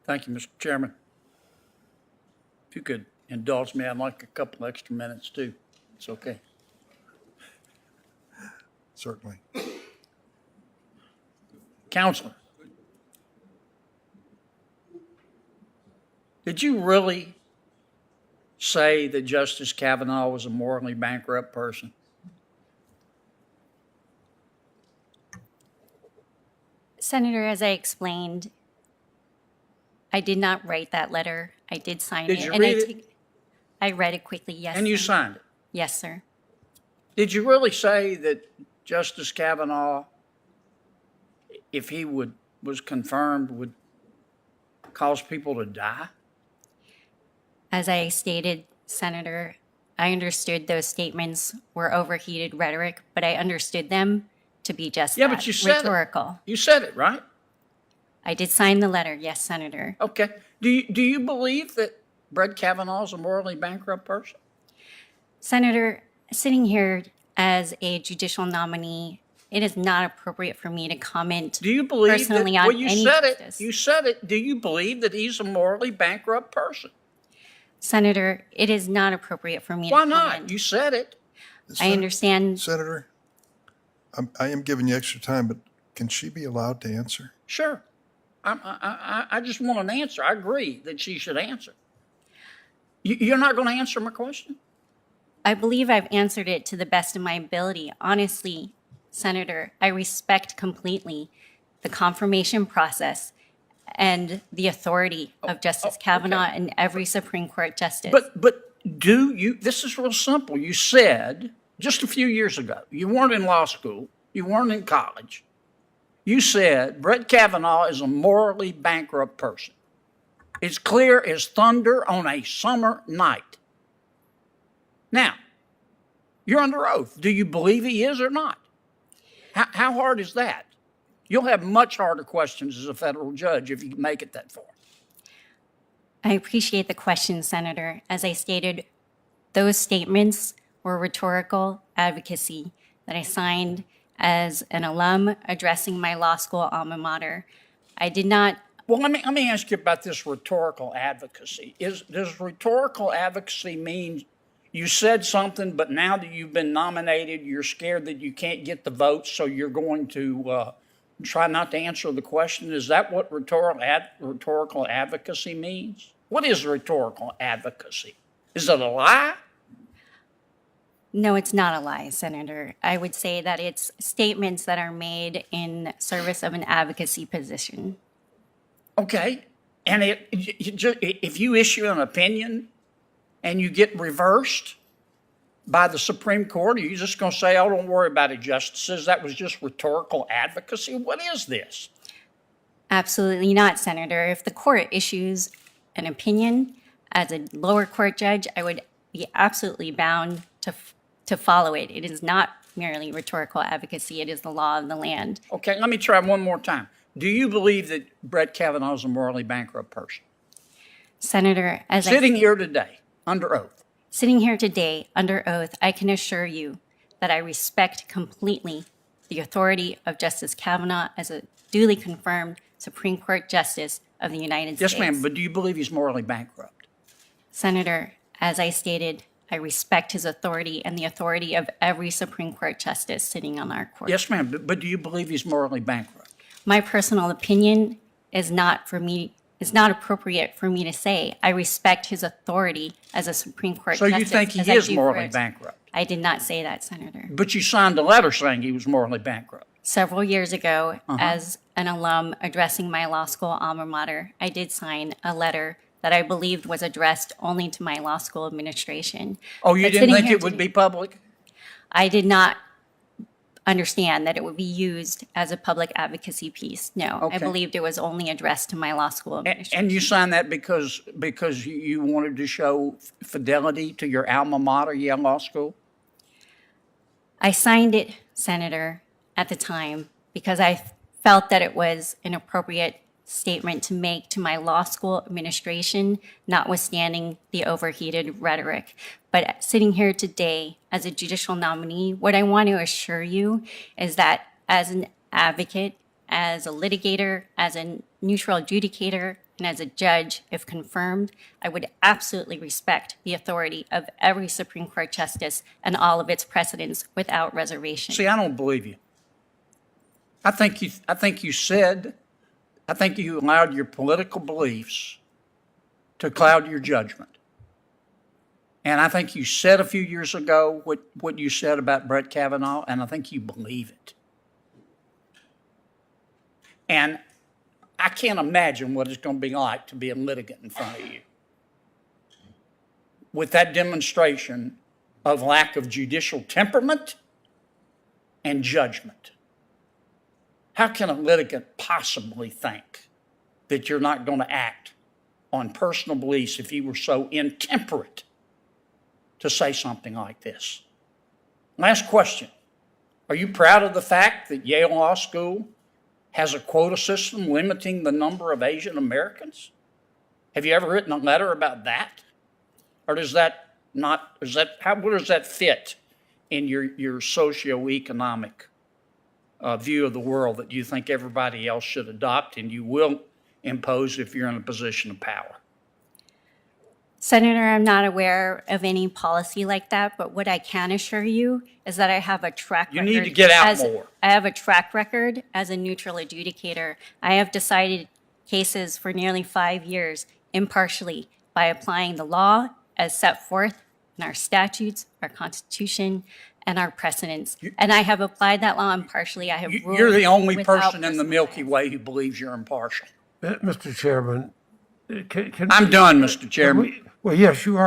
Thank you, Mr. Chairman. If you could indulge me, I'd like a couple extra minutes too. It's okay. Certainly. Counselor, did you really say that Justice Kavanaugh was a morally bankrupt person? Senator, as I explained, I did not write that letter. I did sign Did it. you and read it? I read it quickly, yes. And you sir. signed it. Yes, sir. Did you really say that Justice Kavanaugh, if he was confirmed, would cause people to die? As I stated, Senator, I understood those statements were overheated rhetoric, but I understood them to be just Yeah, that, but you said rhetorical. it. You said it, right? I did sign the letter, yes, Senator. Okay. Do you believe that Brett Kavanaugh is a morally bankrupt person? Senator, sitting here as a judicial nominee, it is not appropriate for me to comment Do you believe personally that? on Well, you any said justice. it. You said it. Do you believe that he's a morally bankrupt person? Senator, it is not appropriate for me Why to not? comment. You said it. I understand. Senator, I am giving you extra time, but can she be allowed to answer? Sure. I just want an answer. I agree that she should answer. You're not going to answer my question? I believe I've answered it to the best of my ability. Honestly, Senator, I respect completely the confirmation process and the authority of Justice Kavanaugh and every Supreme Court justice. But do you, this is real simple. You said just a few years ago, you weren't in law school, you weren't in college. You said Brett Kavanaugh is a morally bankrupt person. It's clear as thunder on a summer night. Now, you're under oath. Do you believe he is or not? How hard is that? You'll have much harder questions as a federal judge if you can make it that far. I appreciate the question, Senator. As I stated, those statements were rhetorical advocacy that I signed as an alum addressing my law school alma mater. I did not. Well, let me ask you about this rhetorical advocacy. Does rhetorical advocacy mean you said something, but now that you've been nominated, you're scared that you can't get the votes, so you're going to try not to answer the question? Is that what rhetorical advocacy means? What is rhetorical advocacy? Is it a lie? No, it's not a lie, Senator. I would say that it's statements that are made in service of an advocacy position. Okay. And if you issue an opinion and you get reversed by the Supreme Court, are you just going to say, oh, don't worry about it, justices, that was just rhetorical advocacy? What is this? Absolutely not, Senator. If the court issues an opinion as a lower court judge, I would be absolutely bound to follow it. It is not merely rhetorical advocacy. It is the law of the land. Okay, let me try one more time. Do you believe that Brett Kavanaugh is a morally bankrupt person? Senator, as Sitting here today, under oath. Sitting here today under oath, I can assure you that I respect completely the authority of Justice Kavanaugh as a duly confirmed Supreme Court Justice of the United States. Yes, ma'am, but do you believe he's morally bankrupt? Senator, as I stated, I respect his authority and the authority of every Supreme Court Justice sitting on our court. Yes, ma'am, but do you believe he's morally bankrupt? My personal opinion is not appropriate for me to say. I respect his authority as a Supreme Court So justice. you think he as I is do morally for- bankrupt? I did not say that, Senator. But you signed a letter saying he was morally bankrupt. Several years ago, as an alum addressing my law school alma mater, I did sign a letter that I believed was addressed only to my law school administration. Oh, you But didn't sitting think here it would today- be public? I did not understand that it would be used as a public advocacy piece. No, I Okay. believed it was only addressed to my law school administration. And you signed that because you wanted to show fidelity to your alma mater, Yale Law School? I signed it, Senator, at the time because I felt that it was an appropriate statement to make to my law school administration, notwithstanding the overheated rhetoric. But sitting here today as a judicial nominee, what I want to assure you is that as an advocate, as a litigator, as a neutral adjudicator, and as a judge, if confirmed, I would absolutely respect the authority of every Supreme Court justice and all of its precedents without reservation. See, I don't believe you. I think you allowed your political beliefs to cloud your judgment. And I think you said a few years ago what you said about Brett Kavanaugh, and I think you believe it. And I can't imagine what it's going to be like to be a litigant in front of you with that demonstration of lack of judicial temperament and judgment. How can a litigant possibly think that you're not going to act on personal beliefs if you were so intemperate to say something like this? Last question. Are you proud of the fact that Yale Law School has a quota system limiting the number of Asian Americans? Have you ever written a letter about that? Or does that not, where does that fit in your socioeconomic view of the world that you think everybody else should adopt and you will impose if you're in a position of power? Senator, I'm not aware of any policy like that, but what I can assure you is that I have a track record. You need to get out more. I have a track record as a neutral adjudicator. I have decided cases for nearly 5 years impartially by applying the law as set forth in our statutes, our Constitution, and our precedents. And I have applied that law impartially. I have ruled You're the only without person in the personal Milky bias. Way who believes you're impartial. Mr. Chairman, I'm done, Mr. Chairman. Well, yes, you are.